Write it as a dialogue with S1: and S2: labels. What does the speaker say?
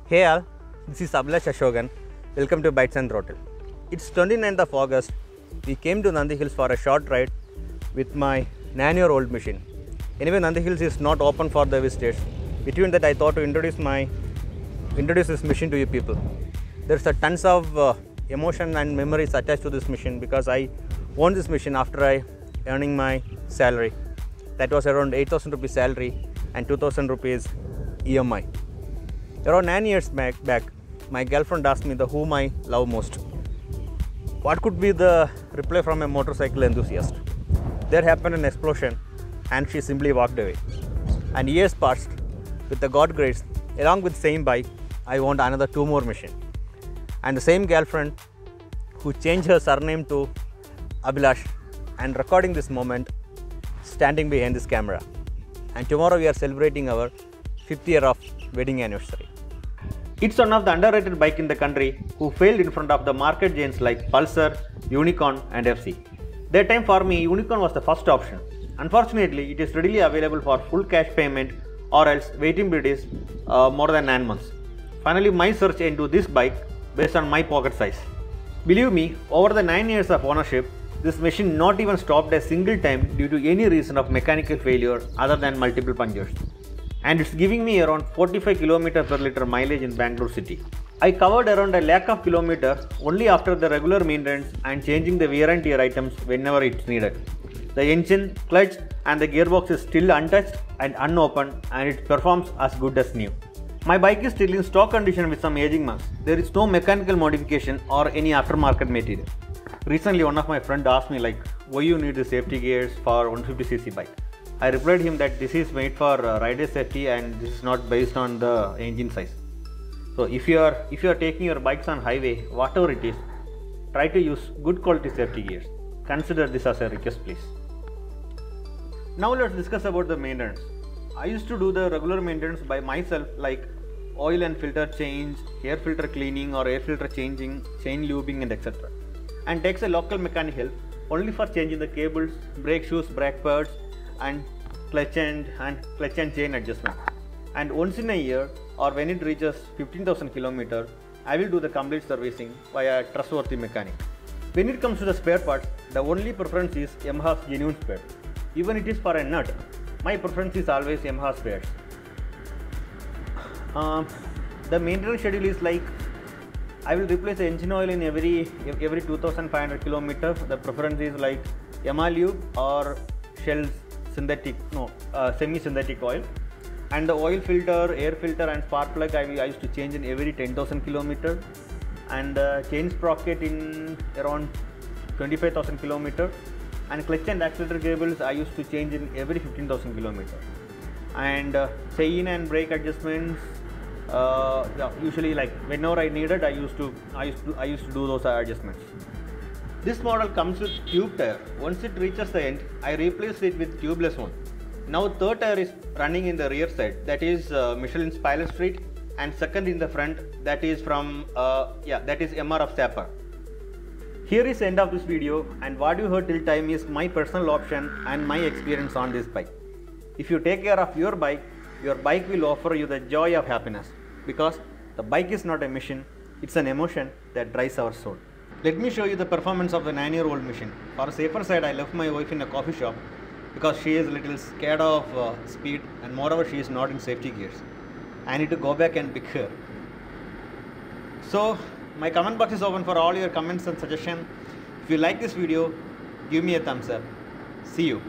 S1: Hey all, this is Abhilash Ashokan. Welcome to Bites and Throttle. It's 29th of August. We came to Nandi Hills for a short ride with my 9-year-old machine. Anyway, Nandi Hills is not open for the visitors. Between that, I thought to introduce this machine to you people. There's a tons of emotion and memories attached to this machine because I owned this machine after I earning my salary. That was around 8,000 rupees salary and 2,000 rupees EMI. Around 9 years back, my girlfriend asked me whom I love most. What could be the reply from a motorcycle enthusiast? There happened an explosion and she simply walked away. And years passed. With the God grace, along with same bike, I owned another 2 more machines. And the same girlfriend who changed her surname to Abhilash and recording this moment standing behind this camera. And tomorrow we are celebrating our 5th year of wedding anniversary. It's one of the underrated bike in the country who failed in front of the market giants like Pulsar, Unicorn and FC. That time for me, Unicorn was the first option. Unfortunately, it is readily available for full cash payment or else waiting period is more than 9 months. Finally, my search into this bike based on my pocket size. Believe me, over the 9 years of ownership, this machine not even stopped a single time due to any reason of mechanical failure other than multiple punctures. And it's giving me around 45 km per liter mileage in Bangalore city. I covered around a lakh of kilometers only after the regular maintenance and changing the wear and tear items whenever it's needed. The engine, clutch and the gearbox is still untouched and unopened and it performs as good as new. My bike is still in stock condition with some aging marks. There is no mechanical modification or any aftermarket material. Recently one of my friends asked me why you need the safety gears for 150cc bike. I replied him that this is made for rider safety and this is not based on the engine size. So if you are taking your bikes on highway, whatever it is, try to use good quality safety gears. Consider this as a request please. Now let's discuss about the maintenance. I used to do the regular maintenance by myself like oil and filter change, air filter cleaning or air filter changing, chain lubing and etc. And takes a local mechanic help only for changing the cables, brake shoes, brake pads and clutch and chain adjustment. And once in a year or when it reaches 15,000 km, I will do the complete servicing via a trustworthy mechanic. When it comes to the spare parts, the only preference is Yamaha's genuine spare. Even it is for a nut, my preference is always Yamaha spares. The maintenance schedule is like I will replace the engine oil in every 2,500 km. The preference is like Yamaha lube or Shell's semi-synthetic oil. And the oil filter, air filter and spark plug I used to change in every 10,000 km. And the chain sprocket in around 25,000 km. And clutch and accelerator cables I used to change in every 15,000 km. And chain and brake adjustments, usually whenever I needed, I used to do those adjustments. This model comes with tube tire. Once it reaches the end, I replace it with tubeless one. Now third tire is running in the rear side, that is Michelin's Pilot Street, and second in the front, that is from that is MRF Sapper. Here is the end of this video, and what you heard till time is my personal option and my experience on this bike. If you take care of your bike will offer you the joy of happiness because the bike is not a machine, it's an emotion that drives our soul. Let me show you the performance of the 9-year-old machine. For a safer side, I left my wife in a coffee shop because she is a little scared of speed and moreover she is not in safety gears. I need to go back and pick her. So my comment box is open for all your comments and suggestions. If you like this video, give me a thumbs up. See you.